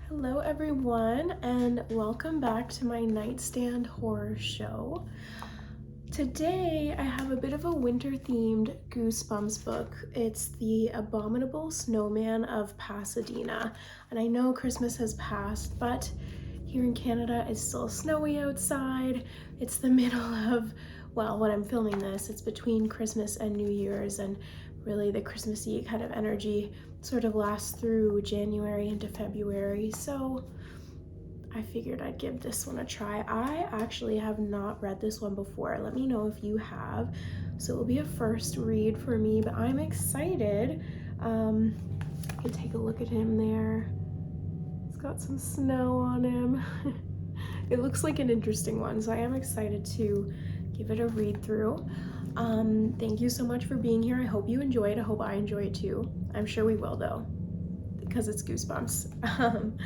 Hello everyone, and welcome back to my nightstand horror show. Today I have a bit of a winter themed Goosebumps book. It's the Abominable Snowman of Pasadena. And I know Christmas has passed, but here in Canada it's still snowy outside. It's the middle of, well, when I'm filming this, it's between Christmas and New Year's, and really the Christmassy kind of energy sort of lasts through January into February. So I figured I'd give this one a try. I actually have not read this one before. Let me know if you have. So it will be a first read for me, but I'm excited. You can take a look at him there. He's got some snow on him. It looks like an interesting one, so I am excited to give it a read through. Thank you so much for being here. I hope you enjoy it. I hope I enjoy it too. I'm sure we will though, because it's Goosebumps.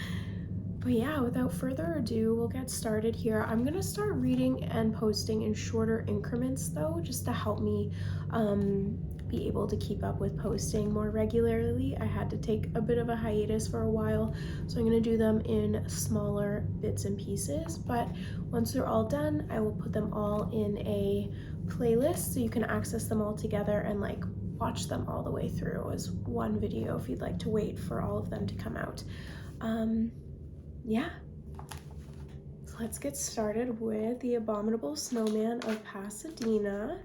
But yeah, without further ado, we'll get started here. I'm gonna start reading and posting in shorter increments though, just to help me be able to keep up with posting more regularly. I had to take a bit of a hiatus for a while, so I'm gonna do them in smaller bits and pieces. But once they're all done, I will put them all in a playlist so you can access them all together and like watch them all the way through as one video if you'd like to wait for all of them to come out. Yeah, so let's get started with The Abominable Snowman of Pasadena,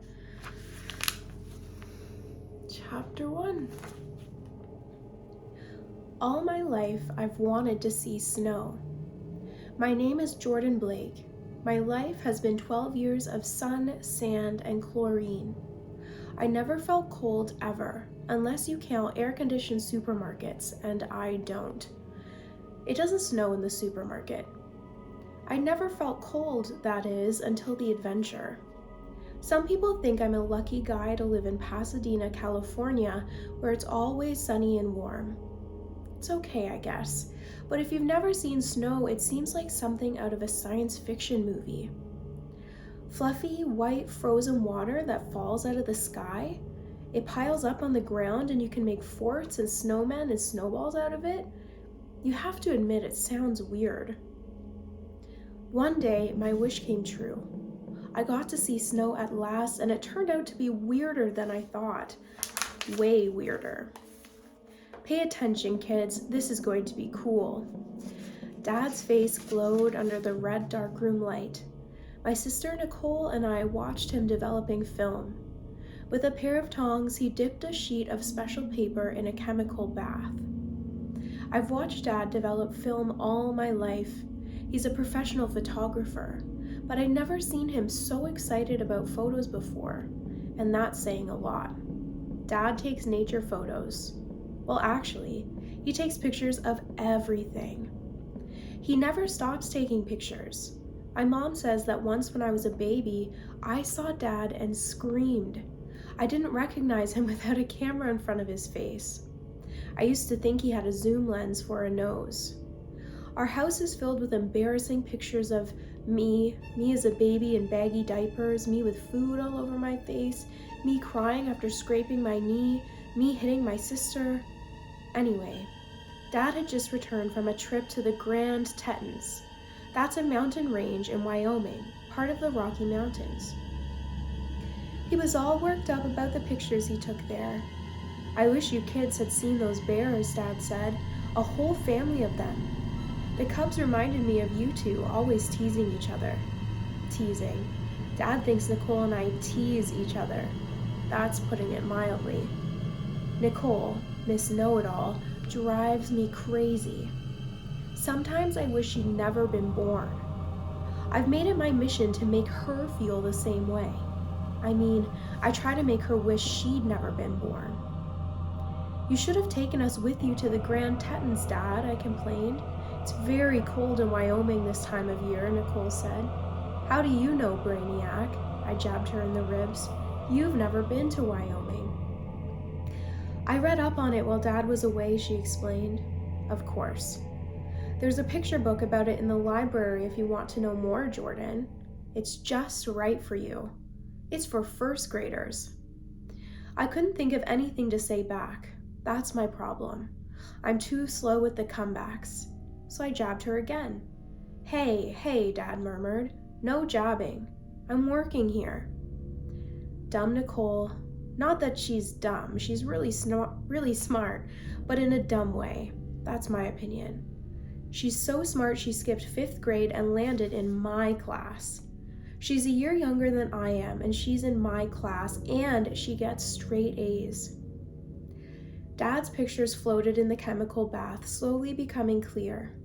Chapter 1. All my life I've wanted to see snow. My name is Jordan Blake. My life has been 12 years of sun, sand, and chlorine. I never felt cold ever, unless you count air-conditioned supermarkets, and I don't. It doesn't snow in the supermarket. I never felt cold, that is, until the adventure. Some people think I'm a lucky guy to live in Pasadena, California, where it's always sunny and warm. It's okay, I guess, but if you've never seen snow, it seems like something out of a science fiction movie. Fluffy, white, frozen water that falls out of the sky. It piles up on the ground and you can make forts and snowmen and snowballs out of it. You have to admit it sounds weird. One day, my wish came true. I got to see snow at last, and it turned out to be weirder than I thought. Way weirder. Pay attention, kids. This is going to be cool. Dad's face glowed under the red darkroom light. My sister Nicole and I watched him developing film. With a pair of tongs, he dipped a sheet of special paper in a chemical bath. I've watched Dad develop film all my life. He's a professional photographer, but I'd never seen him so excited about photos before, and that's saying a lot. Dad takes nature photos. Well, actually, he takes pictures of everything. He never stops taking pictures. My mom says that once when I was a baby, I saw Dad and screamed. I didn't recognize him without a camera in front of his face. I used to think he had a zoom lens for a nose. Our house is filled with embarrassing pictures of me as a baby in baggy diapers, me with food all over my face, me crying after scraping my knee, me hitting my sister. Anyway, Dad had just returned from a trip to the Grand Tetons. That's a mountain range in Wyoming, part of the Rocky Mountains. He was all worked up about the pictures he took there. I wish you kids had seen those bears, Dad said. A whole family of them. The cubs reminded me of you two, always teasing each other. Teasing. Dad thinks Nicole and I tease each other. That's putting it mildly. Nicole, Miss Know-It-All, drives me crazy. Sometimes I wish she'd never been born. I've made it my mission to make her feel the same way. I mean, I try to make her wish she'd never been born. You should have taken us with you to the Grand Tetons, Dad, I complained. It's very cold in Wyoming this time of year, Nicole said. How do you know, Brainiac? I jabbed her in the ribs. You've never been to Wyoming. I read up on it while Dad was away, she explained. Of course. There's a picture book about it in the library if you want to know more, Jordan. It's just right for you. It's for first graders. I couldn't think of anything to say back. That's my problem. I'm too slow with the comebacks. so I jabbed her again. Hey, Dad murmured. No jabbing. I'm working here. Dumb Nicole. Not that she's dumb. She's really smart, but in a dumb way. That's my opinion. She's so smart she skipped 5th grade and landed in my class. She's a year younger than I am, and she's in my class, and she gets straight A's. Dad's pictures floated in the chemical bath, slowly becoming clear.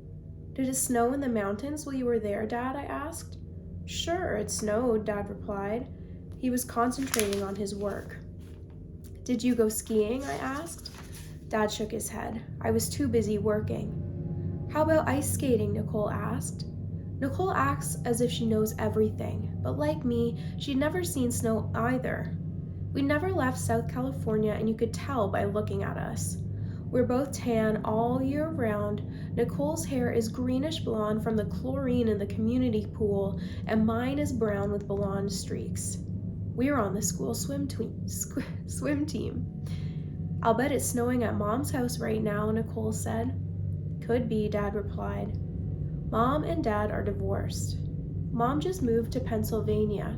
Did it snow in the mountains while you were there, Dad? I asked. Sure, it snowed, Dad replied. He was concentrating on his work. Did you go skiing? I asked. Dad shook his head. I was too busy working. How about ice skating? Nicole asked. Nicole acts as if she knows everything, but like me, she'd never seen snow either. We never left South California, and you could tell by looking at us. We're both tan all year round. Nicole's hair is greenish blonde from the chlorine in the community pool, and mine is brown with blonde streaks. We're on the school swim team. I'll bet it's snowing at Mom's house right now, Nicole said. Could be, Dad replied. Mom and Dad are divorced. Mom just moved to Pennsylvania.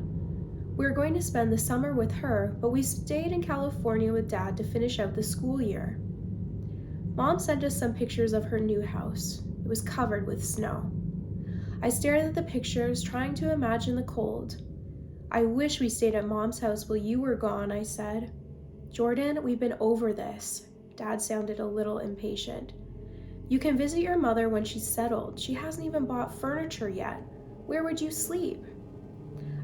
We were going to spend the summer with her, but we stayed in California with Dad to finish out the school year. Mom sent us some pictures of her new house. It was covered with snow. I stared at the pictures, trying to imagine the cold. I wish we stayed at Mom's house while you were gone, I said. Jordan, we've been over this. Dad sounded a little impatient. You can visit your mother when she's settled. She hasn't even bought furniture yet. Where would you sleep?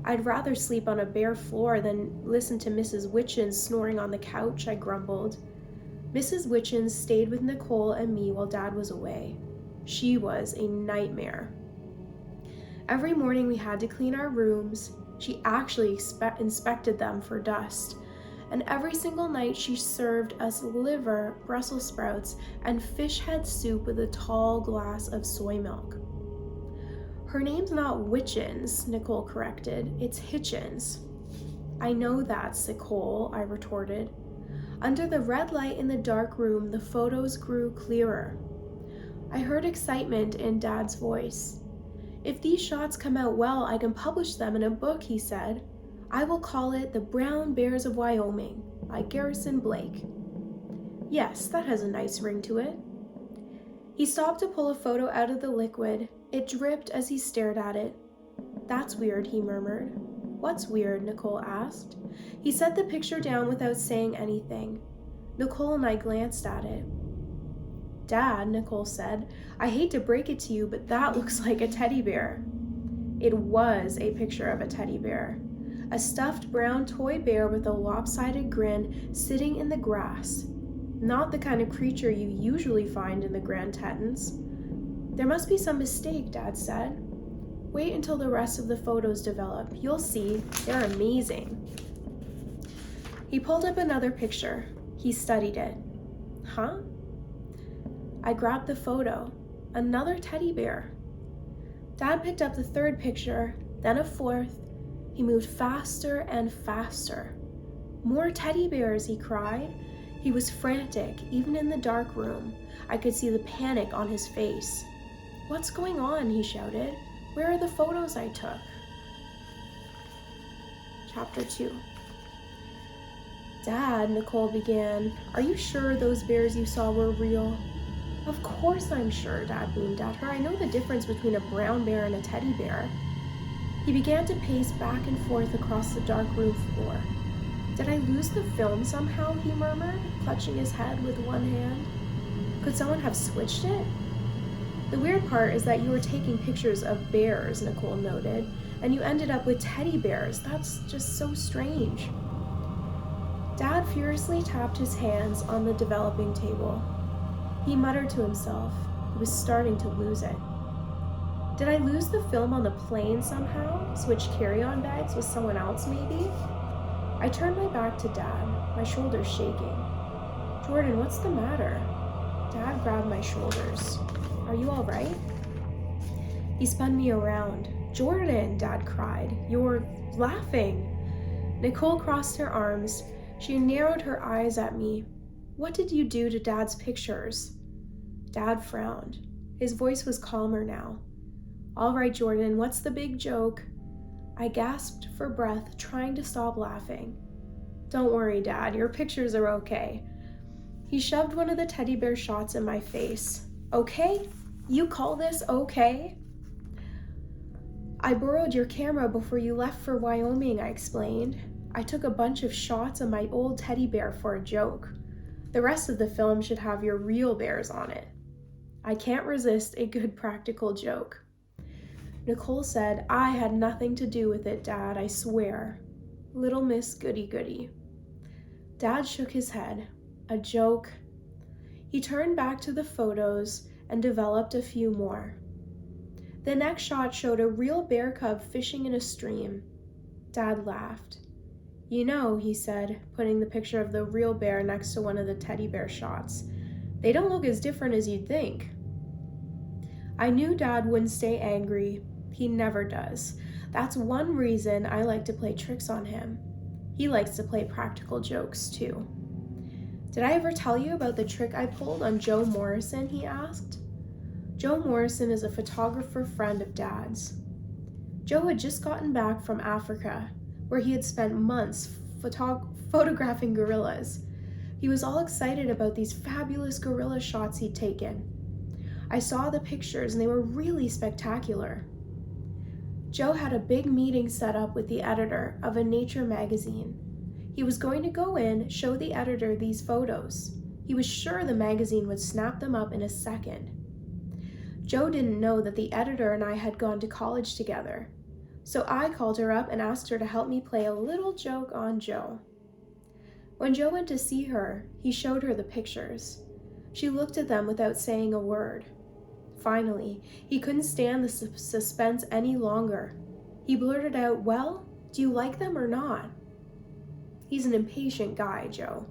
I'd rather sleep on a bare floor than listen to Mrs. Witchins snoring on the couch, I grumbled. Mrs. Witchins stayed with Nicole and me while Dad was away. She was a nightmare. Every morning we had to clean our rooms. She actually inspected them for dust. And every single night she served us liver, Brussels sprouts, and fish head soup with a tall glass of soy milk. Her name's not Witchins, Nicole corrected. It's Hitchens. I know that, Nicole, I retorted. Under the red light in the dark room, the photos grew clearer. I heard excitement in Dad's voice. If these shots come out well, I can publish them in a book, he said. I will call it The Brown Bears of Wyoming by Garrison Blake. Yes, that has a nice ring to it. He stopped to pull a photo out of the liquid. It dripped as he stared at it. That's weird, he murmured. What's weird? Nicole asked. He set the picture down without saying anything. Nicole and I glanced at it. Dad, Nicole said, I hate to break it to you, but that looks like a teddy bear. It was a picture of a teddy bear. A stuffed brown toy bear with a lopsided grin sitting in the grass. Not the kind of creature you usually find in the Grand Tetons. There must be some mistake, Dad said. Wait until the rest of the photos develop. You'll see, they're amazing. He pulled up another picture. He studied it. Huh? I grabbed the photo. Another teddy bear. Dad picked up the third picture, then a fourth. He moved faster and faster. More teddy bears, he cried. He was frantic, even in the dark room. I could see the panic on his face. What's going on? He shouted. Where are the photos I took? Chapter 2. Dad, Nicole began, are you sure those bears you saw were real? Of course I'm sure, Dad boomed at her. I know the difference between a brown bear and a teddy bear. He began to pace back and forth across the dark room floor. Did I lose the film somehow? He murmured, clutching his head with one hand. Could someone have switched it? The weird part is that you were taking pictures of bears, Nicole noted, and you ended up with teddy bears. That's just so strange. Dad furiously tapped his hands on the developing table. He muttered to himself. He was starting to lose it. Did I lose the film on the plane somehow? Switch carry-on bags with someone else, maybe? I turned my back to Dad, my shoulders shaking. Jordan, what's the matter? Dad grabbed my shoulders. Are you all right? He spun me around. Jordan, Dad cried. You're laughing. Nicole crossed her arms. She narrowed her eyes at me. What did you do to Dad's pictures? Dad frowned. His voice was calmer now. All right, Jordan, what's the big joke? I gasped for breath, trying to stop laughing. Don't worry, Dad, your pictures are okay. He shoved one of the teddy bear shots in my face. Okay? You call this okay? I borrowed your camera before you left for Wyoming, I explained. I took a bunch of shots of my old teddy bear for a joke. The rest of the film should have your real bears on it. I can't resist a good practical joke. Nicole said, I had nothing to do with it, Dad, I swear. Little Miss Goody-Goody. Dad shook his head. A joke. He turned back to the photos and developed a few more. The next shot showed a real bear cub fishing in a stream. Dad laughed. You know, he said, putting the picture of the real bear next to one of the teddy bear shots, they don't look as different as you'd think. I knew Dad wouldn't stay angry. He never does. That's one reason I like to play tricks on him. He likes to play practical jokes, too. Did I ever tell you about the trick I pulled on Joe Morrison, he asked. Joe Morrison is a photographer friend of Dad's. Joe had just gotten back from Africa, where he had spent months photographing gorillas. He was all excited about these fabulous gorilla shots he'd taken. I saw the pictures and they were really spectacular. Joe had a big meeting set up with the editor of a nature magazine. He was going to go in, show the editor these photos. He was sure the magazine would snap them up in a second. Joe didn't know that the editor and I had gone to college together, so I called her up and asked her to help me play a little joke on Joe. When Joe went to see her, he showed her the pictures. She looked at them without saying a word. Finally, he couldn't stand the suspense any longer. He blurted out, well, do you like them or not? He's an impatient guy, Joe.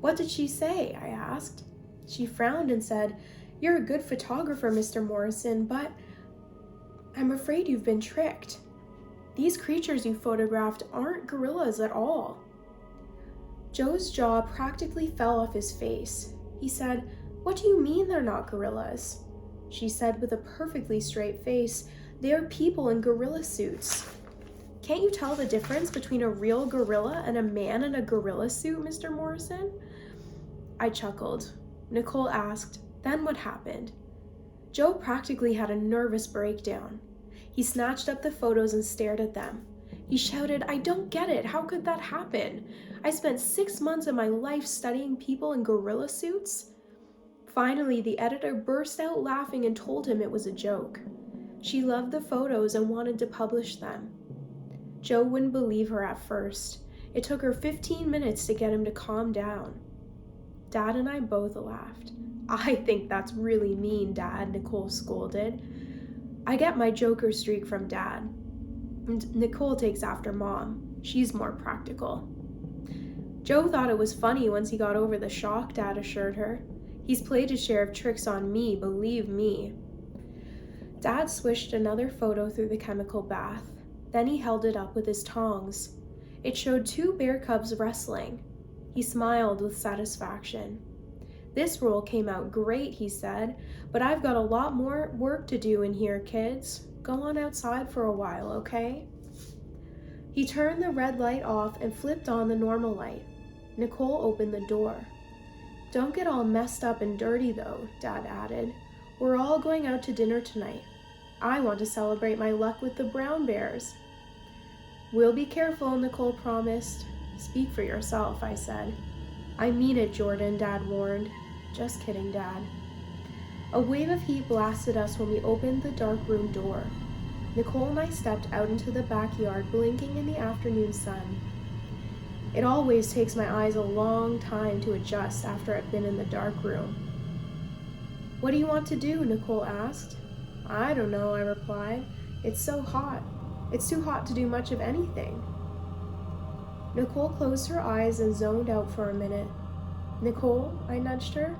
What did she say? I asked. She frowned and said, you're a good photographer, Mr. Morrison, but I'm afraid you've been tricked. These creatures you photographed aren't gorillas at all. Joe's jaw practically fell off his face. He said, what do you mean they're not gorillas? She said with a perfectly straight face, they are people in gorilla suits. Can't you tell the difference between a real gorilla and a man in a gorilla suit, Mr. Morrison? I chuckled. Nicole asked, then what happened? Joe practically had a nervous breakdown. He snatched up the photos and stared at them. He shouted, I don't get it. How could that happen? I spent 6 months of my life studying people in gorilla suits. Finally, the editor burst out laughing and told him it was a joke. She loved the photos and wanted to publish them. Joe wouldn't believe her at first. It took her 15 minutes to get him to calm down. Dad and I both laughed. I think that's really mean, Dad, Nicole scolded. I get my joker streak from Dad. And Nicole takes after Mom. She's more practical. Joe thought it was funny once he got over the shock, Dad assured her. He's played his share of tricks on me, believe me. Dad swished another photo through the chemical bath. Then he held it up with his tongs. It showed 2 bear cubs wrestling. He smiled with satisfaction. This roll came out great, he said, but I've got a lot more work to do in here, kids. Go on outside for a while, okay? He turned the red light off and flipped on the normal light. Nicole opened the door. Don't get all messed up and dirty, though, Dad added. We're all going out to dinner tonight. I want to celebrate my luck with the brown bears. We'll be careful, Nicole promised. Speak for yourself, I said. I mean it, Jordan, Dad warned. Just kidding, Dad. A wave of heat blasted us when we opened the dark room door. Nicole and I stepped out into the backyard, blinking in the afternoon sun. It always takes my eyes a long time to adjust after I've been in the dark room. What do you want to do? Nicole asked. I don't know, I replied. It's so hot. It's too hot to do much of anything. Nicole closed her eyes and zoned out for a minute. Nicole, I nudged her.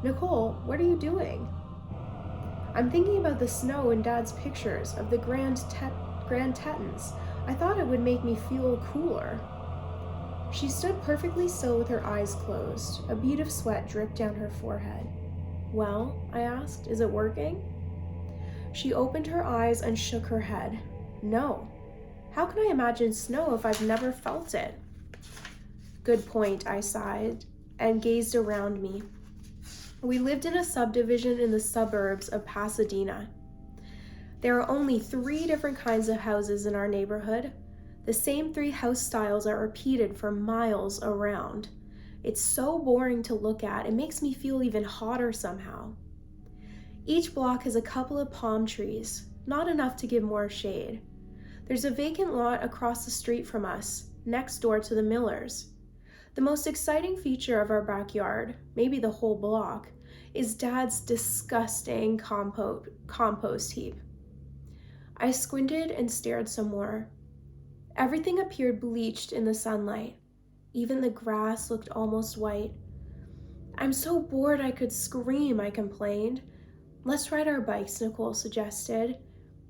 Nicole, what are you doing? I'm thinking about the snow in Dad's pictures of the Grand Tetons. I thought it would make me feel cooler. She stood perfectly still with her eyes closed. A bead of sweat dripped down her forehead. Well, I asked, is it working? She opened her eyes and shook her head. No. How can I imagine snow if I've never felt it? Good point, I sighed and gazed around me. We lived in a subdivision in the suburbs of Pasadena. There are only 3 different kinds of houses in our neighborhood. The same 3 house styles are repeated for miles around. It's so boring to look at, it makes me feel even hotter somehow. Each block has a couple of palm trees, not enough to give more shade. There's a vacant lot across the street from us, next door to the Millers. The most exciting feature of our backyard, maybe the whole block, is Dad's disgusting compost heap. I squinted and stared some more. Everything appeared bleached in the sunlight. Even the grass looked almost white. I'm so bored I could scream, I complained. Let's ride our bikes, Nicole suggested.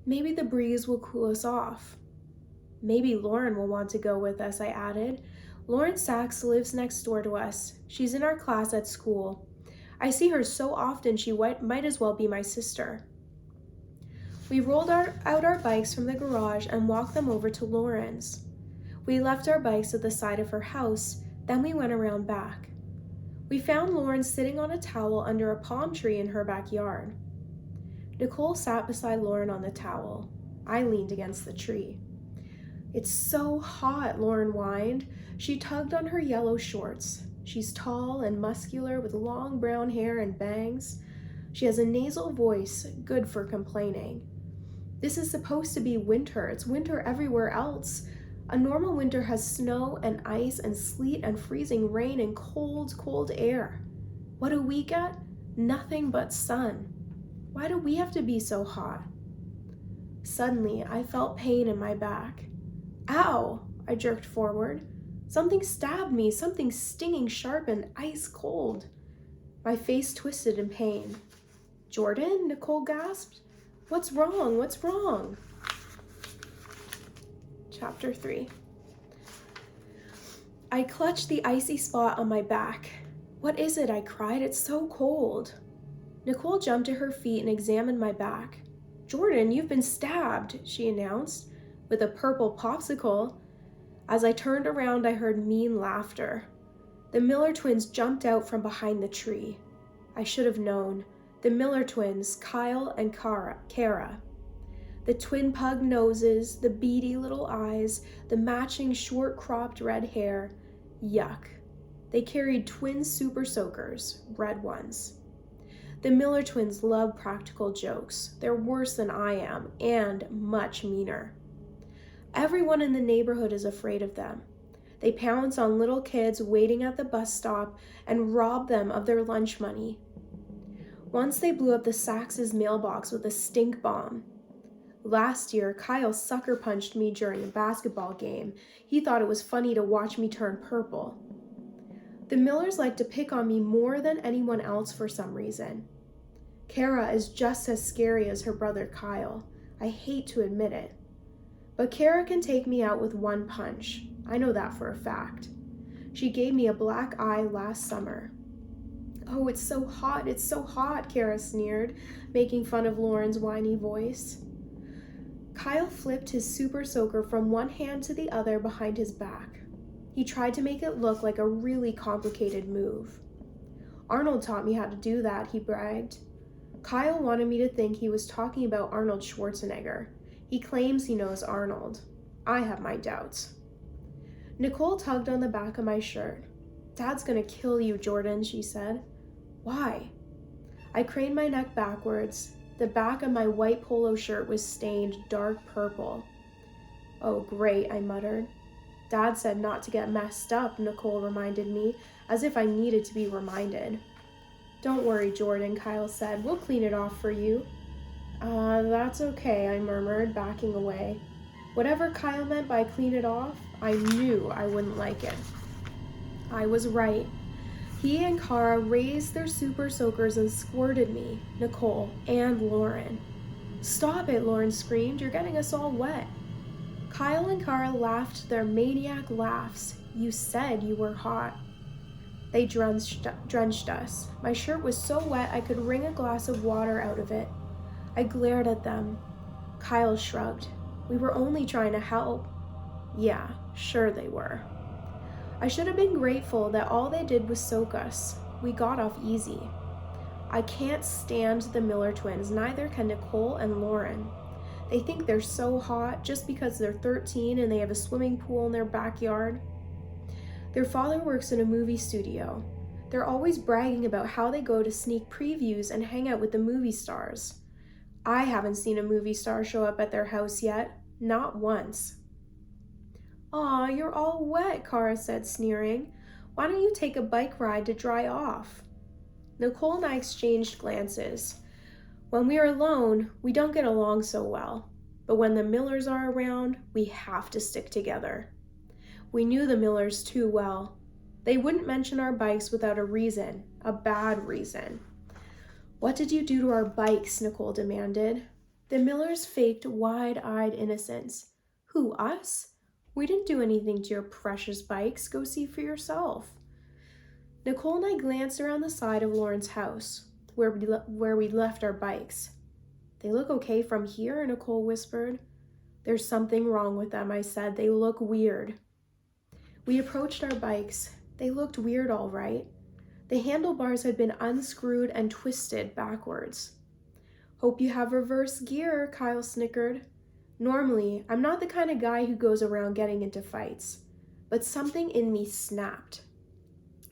Maybe the breeze will cool us off. Maybe Lauren will want to go with us, I added. Lauren Sachs lives next door to us. She's in our class at school. I see her so often she might as well be my sister. We rolled out our bikes from the garage and walked them over to Lauren's. We left our bikes at the side of her house, then we went around back. We found Lauren sitting on a towel under a palm tree in her backyard. Nicole sat beside Lauren on the towel. I leaned against the tree. It's so hot, Lauren whined. She tugged on her yellow shorts. She's tall and muscular with long brown hair and bangs. She has a nasal voice, good for complaining. This is supposed to be winter. It's winter everywhere else. A normal winter has snow and ice and sleet and freezing rain and cold, cold air. What do we get? Nothing but sun. Why do we have to be so hot? Suddenly, I felt pain in my back. Ow! I jerked forward. Something stabbed me, something stinging sharp and ice cold. My face twisted in pain. Jordan? Nicole gasped. What's wrong? What's wrong? Chapter 3. I clutched the icy spot on my back. What is it? I cried. It's so cold. Nicole jumped to her feet and examined my back. Jordan, you've been stabbed, she announced, with a purple popsicle. As I turned around, I heard mean laughter. The Miller twins jumped out from behind the tree. I should have known. The Miller twins, Kyle and Kara. The twin pug noses, the beady little eyes, the matching short-cropped red hair. Yuck. They carried twin super soakers, red ones. The Miller twins love practical jokes. They're worse than I am, and much meaner. Everyone in the neighborhood is afraid of them. They pounce on little kids waiting at the bus stop and rob them of their lunch money. Once they blew up the Sachs' mailbox with a stink bomb. Last year, Kyle sucker punched me during a basketball game. He thought it was funny to watch me turn purple. The Millers like to pick on me more than anyone else for some reason. Kara is just as scary as her brother Kyle. I hate to admit it. But Kara can take me out with one punch. I know that for a fact. She gave me a black eye last summer. Oh, it's so hot, Kara sneered, making fun of Lauren's whiny voice. Kyle flipped his super soaker from one hand to the other behind his back. He tried to make it look like a really complicated move. Arnold taught me how to do that, he bragged. Kyle wanted me to think he was talking about Arnold Schwarzenegger. He claims he knows Arnold. I have my doubts. Nicole tugged on the back of my shirt. Dad's gonna kill you, Jordan, she said. Why? I craned my neck backwards. The back of my white polo shirt was stained dark purple. Oh, great, I muttered. Dad said not to get messed up, Nicole reminded me, as if I needed to be reminded. Don't worry, Jordan, Kyle said. We'll clean it off for you. That's okay, I murmured, backing away. Whatever Kyle meant by clean it off, I knew I wouldn't like it. I was right. He and Kara raised their super soakers and squirted me, Nicole, and Lauren. Stop it, Lauren screamed. You're getting us all wet. Kyle and Kara laughed their maniac laughs. You said you were hot. They drenched us. My shirt was so wet I could wring a glass of water out of it. I glared at them. Kyle shrugged. We were only trying to help. Yeah, sure they were. I should have been grateful that all they did was soak us. We got off easy. I can't stand the Miller twins, neither can Nicole and Lauren. They think they're so hot just because they're 13 and they have a swimming pool in their backyard. Their father works in a movie studio. They're always bragging about how they go to sneak previews and hang out with the movie stars. I haven't seen a movie star show up at their house yet, not once. Aw, you're all wet, Kara said, sneering. Why don't you take a bike ride to dry off? Nicole and I exchanged glances. When we are alone, we don't get along so well. But when the Millers are around, we have to stick together. We knew the Millers too well. They wouldn't mention our bikes without a reason, a bad reason. What did you do to our bikes? Nicole demanded. The Millers faked wide-eyed innocence. Who, us? We didn't do anything to your precious bikes. Go see for yourself. Nicole and I glanced around the side of Lauren's house, where we left our bikes. They look okay from here, Nicole whispered. There's something wrong with them, I said. They look weird. We approached our bikes. They looked weird, all right. The handlebars had been unscrewed and twisted backwards. Hope you have reverse gear, Kyle snickered. Normally, I'm not the kind of guy who goes around getting into fights, but something in me snapped.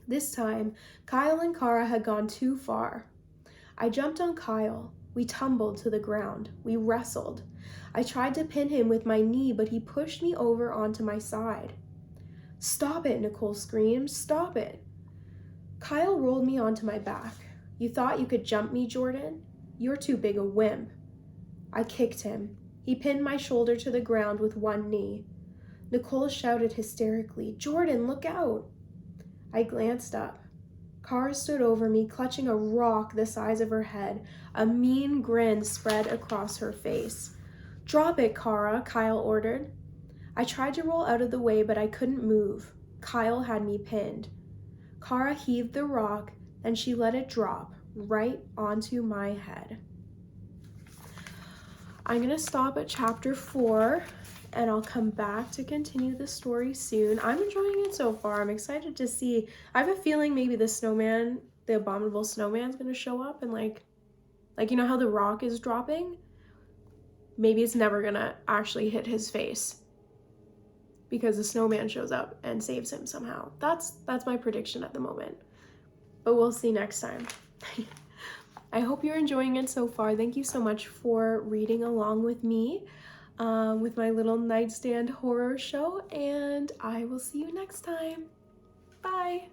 This time, Kyle and Kara had gone too far. I jumped on Kyle. We tumbled to the ground. We wrestled. I tried to pin him with my knee, but he pushed me over onto my side. Stop it, Nicole screamed. Stop it. Kyle rolled me onto my back. You thought you could jump me, Jordan? You're too big a wimp. I kicked him. He pinned my shoulder to the ground with one knee. Nicole shouted hysterically, Jordan, look out! I glanced up. Kara stood over me, clutching a rock the size of her head. A mean grin spread across her face. Drop it, Kara, Kyle ordered. I tried to roll out of the way, but I couldn't move. Kyle had me pinned. Kara heaved the rock, then she let it drop right onto my head. I'm going to stop at chapter 4, and I'll come back to continue the story soon. I'm enjoying it so far. I'm excited to see. I have a feeling maybe the snowman, the Abominable Snowman, is going to show up and like you know how the rock is dropping? Maybe it's never going to actually hit his face because the snowman shows up and saves him somehow. That's my prediction at the moment. But we'll see next time. I hope you're enjoying it so far. Thank you so much for reading along with me with my little nightstand horror show, and I will see you next time. Bye.